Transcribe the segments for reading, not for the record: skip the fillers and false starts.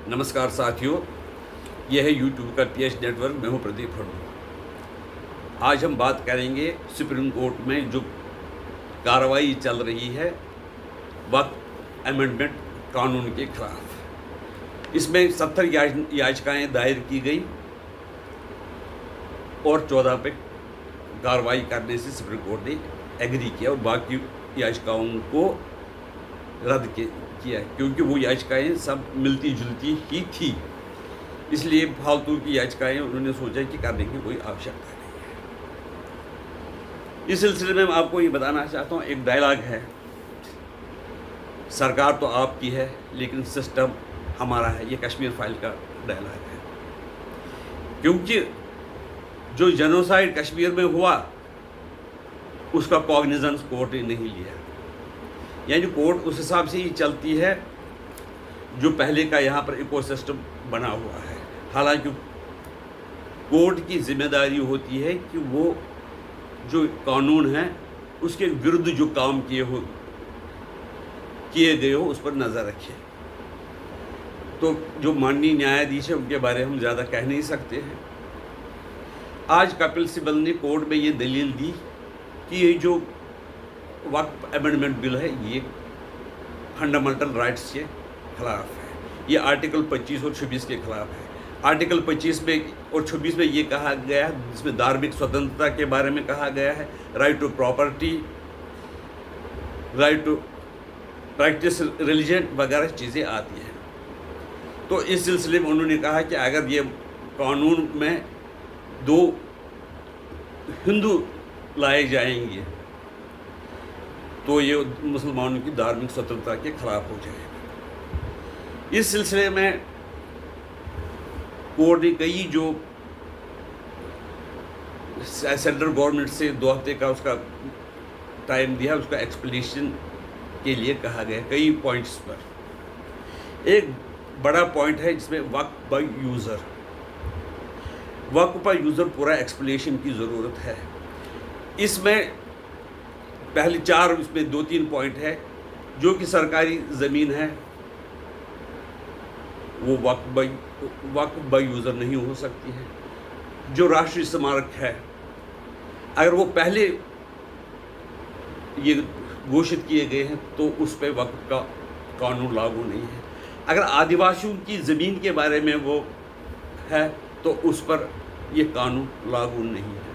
नमस्कार साथियों, यह है यूट्यूब का पीएच नेटवर्क। मैं हूं प्रदीप फड़ू। आज हम बात करेंगे सुप्रीम कोर्ट में जो कार्रवाई चल रही है वक्फ अमेंडमेंट कानून के खिलाफ। इसमें 70 याचिकाएं दायर की गई और 14 पे कार्रवाई करने से सुप्रीम कोर्ट ने एग्री किया और बाकी याचिकाओं को रद्द किया, क्योंकि वो याचिकाएं सब मिलती जुलती ही थी। इसलिए फालतू की याचिकाएं उन्होंने सोचा कि करने की कोई आवश्यकता नहीं है। इस सिलसिले में मैं आपको ये बताना चाहता हूँ, एक डायलॉग है, सरकार तो आपकी है लेकिन सिस्टम हमारा है। ये कश्मीर फाइल का डायलॉग है, क्योंकि जो जेनोसाइड कश्मीर में हुआ उसका कॉग्निजेंस कोर्ट ने नहीं लिया। यानी कोर्ट उस हिसाब से ही चलती है जो पहले का यहाँ पर इकोसिस्टम बना हुआ है। हालांकि कोर्ट की जिम्मेदारी होती है कि वो जो कानून है उसके विरुद्ध जो काम किए गए हो उस पर नज़र रखे। तो जो माननीय न्यायाधीश है उनके बारे में हम ज़्यादा कह नहीं सकते हैं। आज कपिल सिब्बल ने कोर्ट में ये दलील दी कि ये जो वक्फ अमेंडमेंट बिल है ये फंडामेंटल राइट्स के खिलाफ है। ये आर्टिकल 25 और 26 के खिलाफ है। आर्टिकल 25 में और 26 में ये कहा गया है, जिसमें धार्मिक स्वतंत्रता के बारे में कहा गया है, right to property, right to practise religion वगैरह चीज़ें आती हैं। तो इस सिलसिले में उन्होंने कहा कि अगर ये कानून में 2 हिंदू लाए जाएंगे तो ये मुसलमानों की धार्मिक स्वतंत्रता के खिलाफ हो जाएगा। इस सिलसिले में कोर्ट ने कई जो सेंट्रल गवर्नमेंट से 2 हफ्ते का उसका टाइम दिया, उसका एक्सप्लेनेशन के लिए कहा गया कई पॉइंट्स पर। एक बड़ा पॉइंट है जिसमें वक्फ बाय यूज़र, वक्फ बाय यूज़र पूरा एक्सप्लेनेशन की ज़रूरत है। इसमें पहले 4 इसमें 2-3 पॉइंट है। जो कि सरकारी ज़मीन है वो वक्फ बाय यूज़र नहीं हो सकती है। जो राष्ट्रीय स्मारक है अगर वो पहले ये घोषित किए गए हैं तो उस पर वक्फ का कानून लागू नहीं है। अगर आदिवासियों की ज़मीन के बारे में वो है तो उस पर ये कानून लागू नहीं है।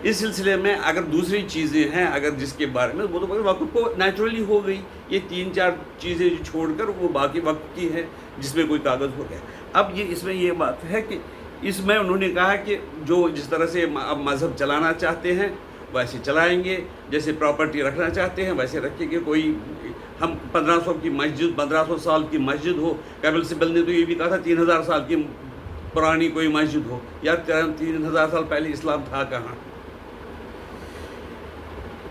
इस सिलसिले में अगर दूसरी चीज़ें हैं अगर जिसके बारे में वो तो वक्फ को नेचुरली हो गई, ये 3-4 चीज़ें छोड़कर वो बाकी वक्फ की है जिसमें कोई कागज़ हो गया। अब ये इसमें ये बात है कि इसमें उन्होंने कहा कि जो जिस तरह से अब मज़हब चलाना चाहते हैं वैसे चलाएंगे, जैसे प्रॉपर्टी रखना चाहते हैं वैसे रखेंगे। कोई हम 1500 की मस्जिद, 1500 साल की मस्जिद हो, कपिल सिब्बल ने तो ये भी कहा था 3000 साल की पुरानी कोई मस्जिद हो। यार 3000 साल पहले इस्लाम था कहाँ?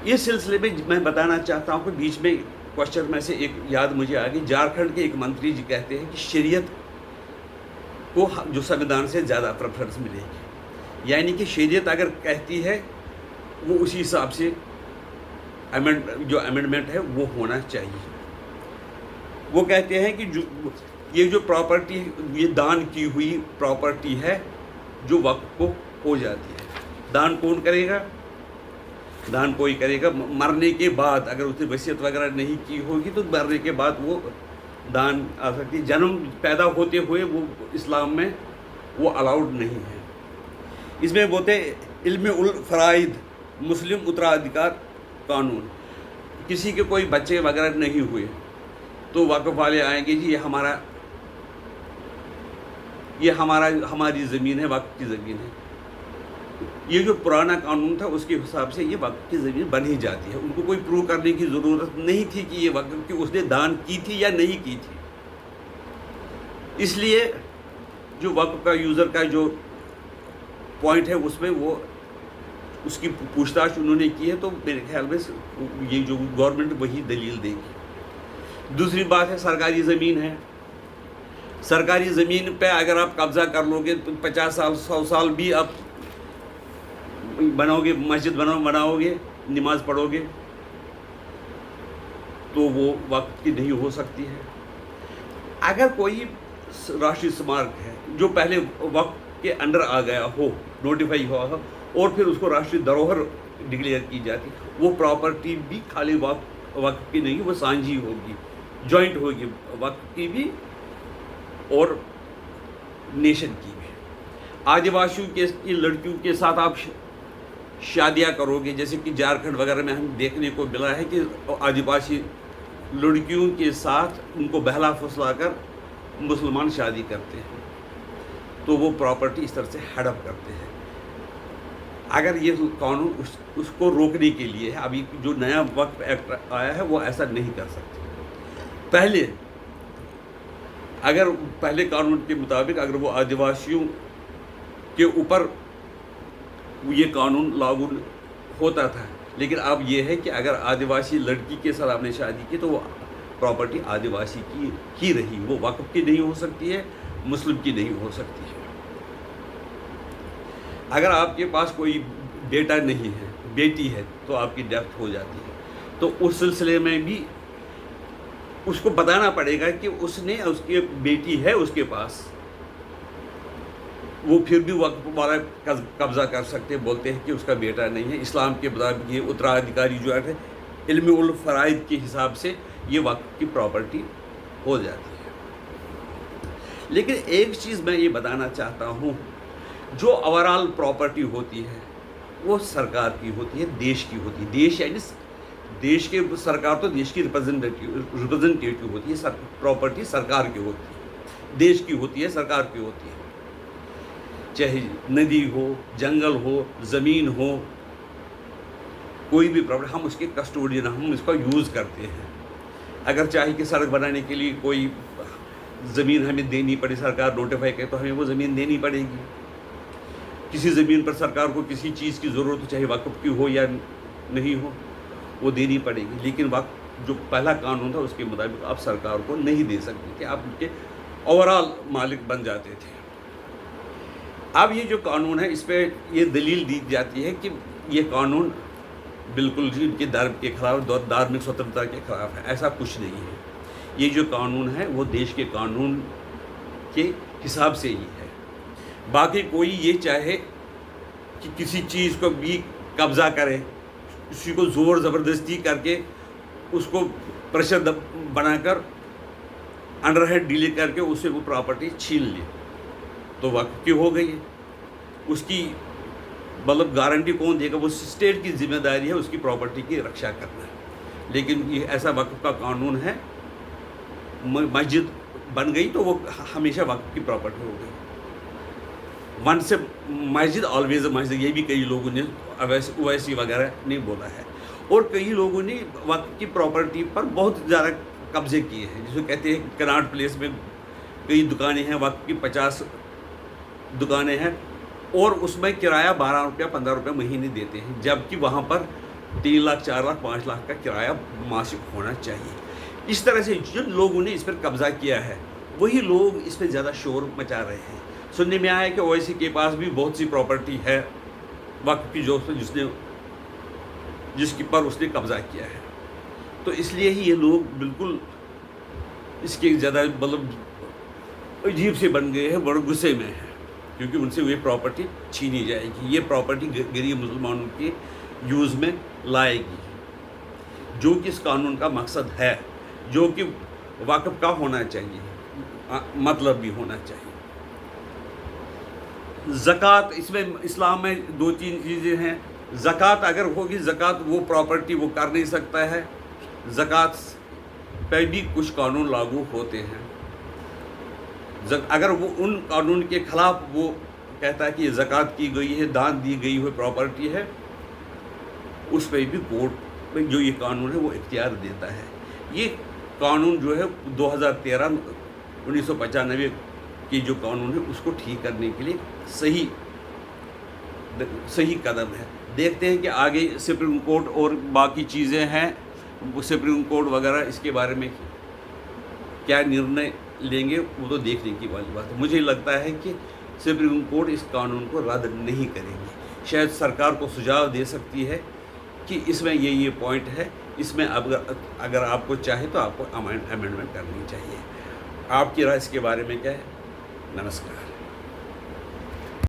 इस सिलसिले में मैं बताना चाहता हूँ कि बीच में क्वेश्चन में से एक याद मुझे आ गई। झारखंड के एक मंत्री जी कहते हैं कि शरीयत को जो संविधान से ज़्यादा प्रेफरेंस मिलेगी। यानी कि शरीयत अगर कहती है वो उसी हिसाब से जो अमेंडमेंट है वो होना चाहिए। वो कहते हैं कि ये जो प्रॉपर्टी, ये दान की हुई प्रॉपर्टी है जो वक्फ को हो जाती है। दान कौन करेगा? दान कोई करेगा मरने के बाद। अगर उसने वसीयत वगैरह नहीं की होगी तो मरने के बाद वो दान आ सकती है। जन्म पैदा होते हुए वो इस्लाम में वो अलाउड नहीं है। इसमें बोलते इल्म उल फराइद मुस्लिम उत्तराधिकार कानून, किसी के कोई बच्चे वगैरह नहीं हुए तो वक्फ वाले आएंगे जी ये हमारी ज़मीन है, वक्फ की ज़मीन है। ये जो पुराना कानून था उसके हिसाब से ये वक्फ की ज़मीन बन ही जाती है। उनको कोई प्रूव करने की ज़रूरत नहीं थी कि ये वक्फ की उसने दान की थी या नहीं की थी। इसलिए जो वक्फ का यूज़र का जो पॉइंट है उसमें वो उसकी पूछताछ उन्होंने की है, तो मेरे ख्याल में ये जो गवर्नमेंट वही दलील देगी। दूसरी बात है सरकारी ज़मीन है। सरकारी ज़मीन पे अगर आप कब्ज़ा कर लोगे तो 50 साल 100 साल भी आप बनाओगे, मस्जिद बनाओगे, नमाज पढ़ोगे तो वो वक्त की नहीं हो सकती है। अगर कोई राष्ट्रीय स्मारक है जो पहले वक्फ के अंडर आ गया हो, नोटिफाई हुआ हो, और फिर उसको राष्ट्रीय धरोहर डिक्लेयर की जाती, वो प्रॉपर्टी भी खाली वक्फ की नहीं, वो सांझी होगी, जॉइंट होगी, वक्फ की भी और नेशन की भी। आदिवासियों के लड़कियों के साथ आप शादियाँ करोगे, जैसे कि झारखंड वगैरह में हम देखने को मिला है कि आदिवासी लड़कियों के साथ उनको बहला फुसला कर मुसलमान शादी करते हैं, तो वो प्रॉपर्टी इस तरह से हड़प करते हैं। अगर ये कानून उसको रोकने के लिए है, अभी जो नया वक्फ एक्ट आया है वो ऐसा नहीं कर सकते। पहले कानून के मुताबिक अगर वो आदिवासियों के ऊपर ये कानून लागू होता था, लेकिन अब ये है कि अगर आदिवासी लड़की के साथ आपने शादी की तो वो प्रॉपर्टी आदिवासी की ही रही, वो वक्फ की नहीं हो सकती है, मुस्लिम की नहीं हो सकती है। अगर आपके पास कोई बेटा नहीं है, बेटी है, तो आपकी डेथ हो जाती है, तो उस सिलसिले में भी उसको बताना पड़ेगा कि उसकी बेटी है उसके पास, वो फिर भी वक्फ वाला कब्जा कर सकते हैं, बोलते हैं कि उसका बेटा नहीं है। इस्लाम के मुताबिक ये उत्तराधिकारी जो है इल्म उल फराइद के हिसाब से ये वक्फ की प्रॉपर्टी हो जाती है। लेकिन एक चीज़ मैं ये बताना चाहता हूँ, जो ओवरऑल प्रॉपर्टी होती है वो सरकार की होती है, देश की होती है। देश यानी देश के सरकार तो देश की रिप्रेजेंटेटिव होती है, प्रॉपर्टी सरकार की होती है, देश की होती है, सरकार की होती है। चाहे नदी हो, जंगल हो, ज़मीन हो, कोई भी प्रॉपर्टी, हम उसके कस्टोडियन, हम इसका यूज़ करते हैं। अगर चाहे कि सड़क बनाने के लिए कोई ज़मीन हमें देनी पड़े, सरकार नोटिफाई करे, तो हमें वो ज़मीन देनी पड़ेगी। किसी ज़मीन पर सरकार को किसी चीज़ की ज़रूरत हो, चाहे वक्फ की हो या नहीं हो, वो देनी पड़ेगी। लेकिन वक्फ जो पहला कानून था उसके मुताबिक आप सरकार को नहीं दे सकते थे, आप उनके ओवरऑल मालिक बन जाते थे। अब ये जो कानून है, इस पर ये दलील दी जाती है कि ये कानून बिल्कुल ही उनके धर्म के खिलाफ, धार्मिक स्वतंत्रता के खिलाफ है। ऐसा कुछ नहीं है। ये जो कानून है वो देश के कानून के हिसाब से ही है। बाकी कोई ये चाहे कि किसी चीज़ को भी कब्ज़ा करे, किसी को ज़ोर ज़बरदस्ती करके उसको प्रेशर बनाकर अंडरहैंड डील करके उससे वो प्रॉपर्टी छीन ले, तो वक्फ की हो गई है। उसकी मतलब गारंटी कौन देगा? वो स्टेट की जिम्मेदारी है उसकी प्रॉपर्टी की रक्षा करना। लेकिन ये ऐसा वक्फ का कानून है, मस्जिद बन गई तो वो हमेशा वक्फ की प्रॉपर्टी हो गई। वन से मस्जिद ऑलवेज मस्जिद, ये भी कई लोगों ने ओवैसी वगैरह ने बोला है। और कई लोगों ने वक्फ की प्रॉपर्टी पर बहुत ज़्यादा कब्जे किए हैं, जिसे कहते हैं कनाट प्लेस में कई दुकानें हैं, वक्फ की 50 दुकानें हैं, और उसमें किराया 12 रुपया 15 रुपये महीने देते हैं, जबकि वहाँ पर 3 लाख 4 लाख 5 लाख का किराया मासिक होना चाहिए। इस तरह से जिन लोगों ने इस पर कब्ज़ा किया है वही लोग इस पर ज़्यादा शोर मचा रहे हैं। सुनने में आया है कि ओवैसी के पास भी बहुत सी प्रॉपर्टी है वक्फ की जिसके पर उसने कब्ज़ा किया है, तो इसलिए ही ये लोग बिल्कुल इसके ज़्यादा मतलब अजीब से बन गए हैं, बड़े गुस्से में हैं, क्योंकि उनसे ये प्रॉपर्टी छीनी जाएगी। ये प्रॉपर्टी गरीब मुसलमानों के यूज़ में लाएगी, जो कि इस कानून का मकसद है, जो कि वाक़िफ़ का होना चाहिए, मतलब भी होना चाहिए। ज़कात, इसमें इस्लाम में 2-3 चीज़ें हैं। ज़कात अगर होगी, ज़कात वो प्रॉपर्टी वो कर नहीं सकता है, ज़कात पे भी कुछ कानून लागू होते हैं। अगर वो उन कानून के ख़िलाफ़ वो कहता है कि ये ज़कात की गई है, दान दी गई हुई प्रॉपर्टी है, उस पर भी कोर्ट में जो ये कानून है वो इख्तियार देता है। ये कानून जो है 1995 की जो कानून है उसको ठीक करने के लिए सही कदम है। देखते हैं कि आगे सुप्रीम कोर्ट और बाकी चीज़ें हैं, सुप्रीम कोर्ट वगैरह इसके बारे में क्या निर्णय लेंगे, वो तो देखने की वाली बात है। मुझे लगता है कि सुप्रीम कोर्ट इस कानून को रद्द नहीं करेंगे। शायद सरकार को सुझाव दे सकती है कि इसमें ये पॉइंट है, इसमें अगर आपको चाहे तो आपको अमेंडमेंट करनी चाहिए। آپ کی رائے اس کے بارے میں کیا ہے؟ نمسکار.